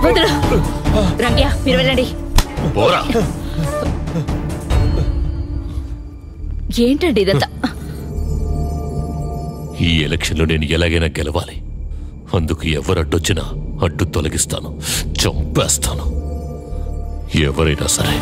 వదలు రంగయ్య, మీరు వెళ్ళండి. ఏంటండి ఇదంతా? ఈ ఎలక్షన్లో నేను ఎలాగైనా గెలవాలి. అందుకు ఎవరు అడ్డొచ్చినా అడ్డు తొలగిస్తాను, చంపేస్తాను, ఎవరైనా సరే.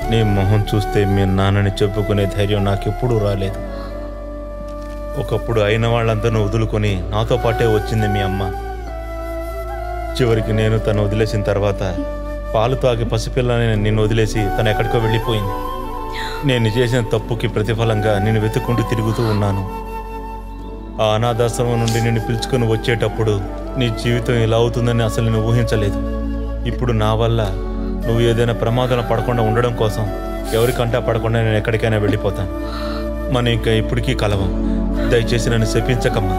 నీ మొహం చూస్తే మీ నాన్నని చెప్పుకునే ధైర్యం నాకెప్పుడూ రాలేదు. ఒకప్పుడు అయిన వాళ్ళందరినీ వదులుకొని నాతో పాటే వచ్చింది మీ అమ్మ. చివరికి నేను తను వదిలేసిన తర్వాత పాలు తాగి పసిపిల్లని నిన్ను వదిలేసి తను ఎక్కడికో వెళ్ళిపోయింది. నేను చేసిన తప్పుకి ప్రతిఫలంగా నేను వెతుక్కుంటూ తిరుగుతూ ఉన్నాను. ఆ అనాథాశ్రమం నుండి నిన్ను పిలుచుకొని వచ్చేటప్పుడు నీ జీవితం ఇలా అవుతుందని అసలు నేను ఊహించలేదు. ఇప్పుడు నా వల్ల నువ్వు ఏదైనా ప్రమాదంలో పడకుండా ఉండడం కోసం ఎవరికంటా పడకుండా నేను ఎక్కడికైనా వెళ్ళిపోతాను. మనం ఇంకా ఇప్పటికీ కలవం. దయచేసి నన్ను శపించకమ్మా.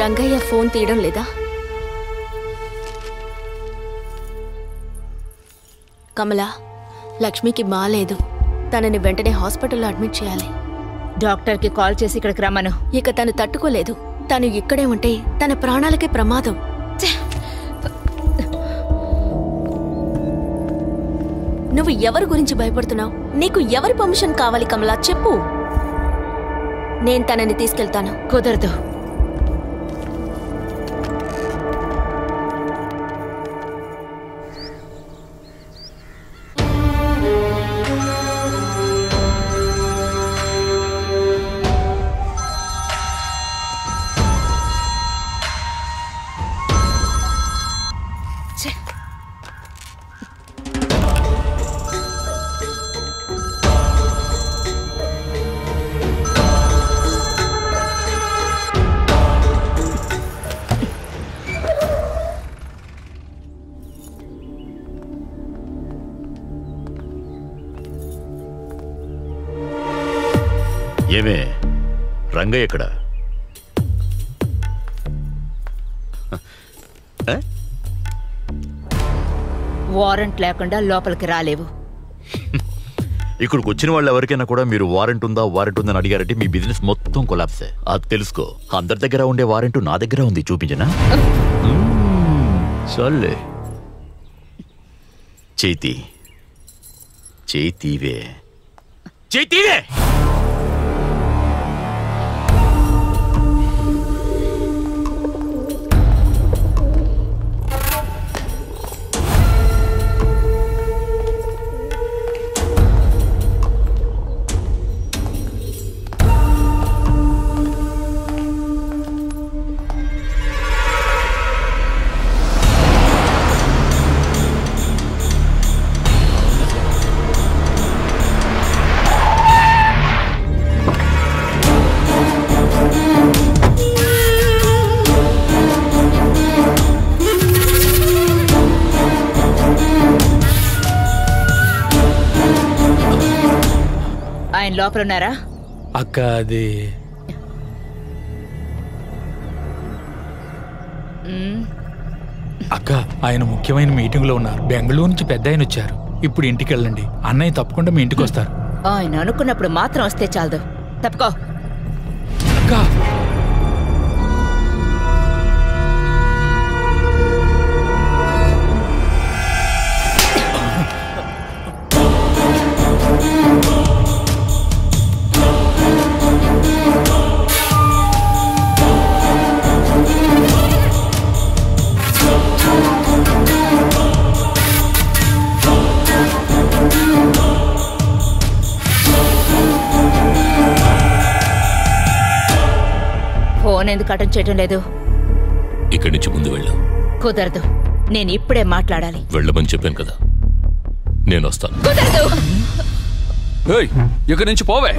రంగయ్య ఫోన్ తీయడం లేదా? కమలా, లక్ష్మికి బాలేదు. తనని వెంటనే హాస్పిటల్లో అడ్మిట్ చేయాలి. డాక్టర్కి కాల్ చేసి ఇక్కడికి రమ్మను. ఇక తను తట్టుకోలేదు. తను ఇక్కడే ఉంటే తన ప్రాణాలకే ప్రమాదం. నువ్వు ఎవరి గురించి భయపడుతున్నావు? నీకు ఎవరి పర్మిషన్ కావాలి కమలా? చెప్పు, నేను తనని తీసుకెళ్తాను. కుదరదు. ఏమే రంగయ్య ఎక్కడ? వారెంట్ లేకుండా లోపలికి రాలేవు. ఇక్కడికి వచ్చిన వాళ్ళు ఎవరికైనా కూడా మీరు వారెంట్ ఉందని అడిగారంటే మీ బిజినెస్ మొత్తం కొలాప్సే. అది తెలుసుకో. అందరి దగ్గర ఉండే వారెంట్ నా దగ్గర ఉంది, చూపించనా? సర్లే, చేతీవే. ఆయన లోపల ఉన్నారా? అక్క, అది అక్క, ఆయన ముఖ్యమైన మీటింగ్ లో ఉన్నారు. బెంగళూరు నుంచి పెద్ద ఆయన వచ్చారు. ఇప్పుడు ఇంటికి వెళ్ళండి. అన్నయ్య తప్పకుండా మీ ఇంటికి వస్తారు. ఆయన అనుకున్నప్పుడు మాత్రం వస్తే చాలదు. తప్పుకో. అక్క ఫోన్ ఎందుకు అటెండ్ చేయటం లేదు? ఇక్కడి నుంచి ముందు వెళ్ళు. కుదరదు, నేను ఇప్పుడే మాట్లాడాలి. వెళ్ళమని చెప్పాను కదా, నేను వస్తాను. కుదరదు. ఇక్కడి నుంచి పోవే.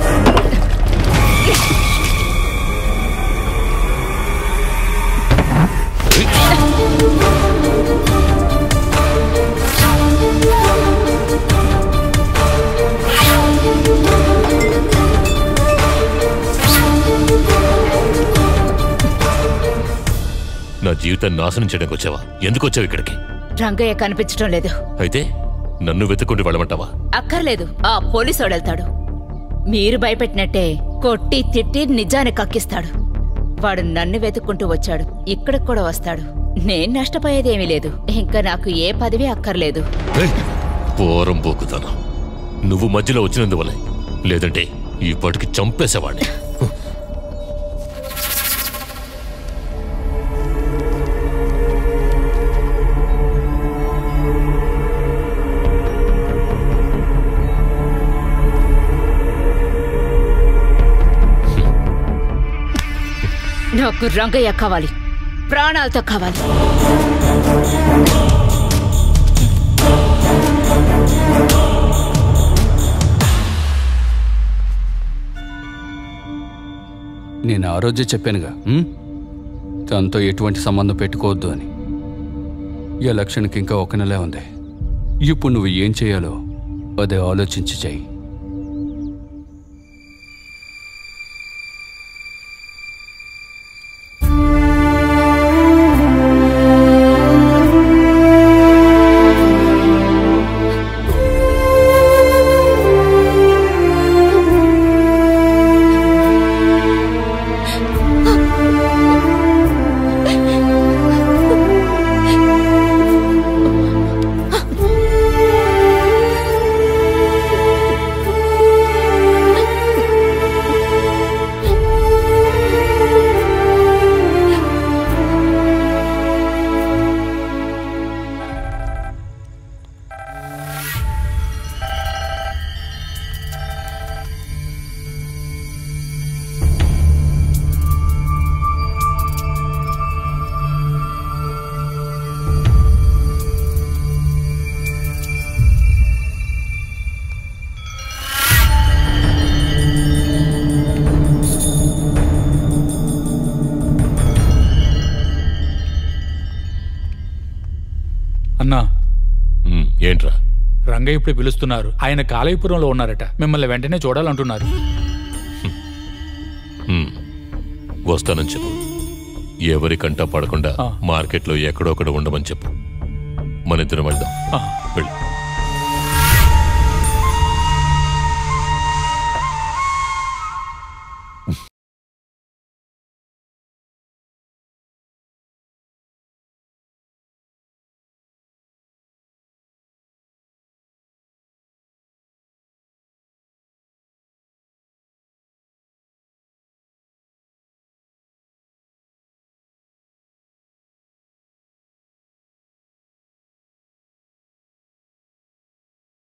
నా జీవితాన్ని నాశనం చేయడానికి వచ్చావా? ఎందుకు వచ్చావు ఇక్కడికి? రంగయ్య కనిపించడం లేదు. అయితే నన్ను వెతుక్కుంటూ వెళ్ళమంటావా? అక్కర్లేదు, ఆ పోలీసోడు వెళ్తాడు. మీరు భయపెట్టినట్టే కొట్టి తిట్టి నిజాన్ని కక్కిస్తాడు. వాడు నన్ను వెతుక్కుంటూ వచ్చాడు, ఇక్కడికి కూడా వస్తాడు. నేను నష్టపోయేదేమీ లేదు. ఇంకా నాకు ఏ పదవి అక్కర్లేదు. పోరం పోకుతాను. నువ్వు మధ్యలో వచ్చినందువల్లే, లేదంటే ఈ పాటికి చంపేసేవాడిని. నాకు రంగయ్య కావాలి, ప్రాణాలతో కావాలి. నేను ఆ రోజే చెప్పానుగా, తనతో ఎటువంటి సంబంధం పెట్టుకోవద్దు అని. ఎలక్షన్కి ఇంకా 1 నెలే ఉంది. ఇప్పుడు నువ్వు ఏం చేయాలో అదే ఆలోచించి చెయ్యి. అన్నా, ఏంట్రా? రంగయ్య ఇప్పుడు పిలుస్తున్నారు. ఆయన కాళీపురంలో ఉన్నారట. మిమ్మల్ని వెంటనే చూడాలంటున్నారు. వస్తానని చెప్పు. ఎవరి కంటా పడకుండా మార్కెట్లో ఎక్కడొక్కడ ఉండమని చెప్పు. మన ఇద్దరం వెళ్దాం. వెళ్ళు.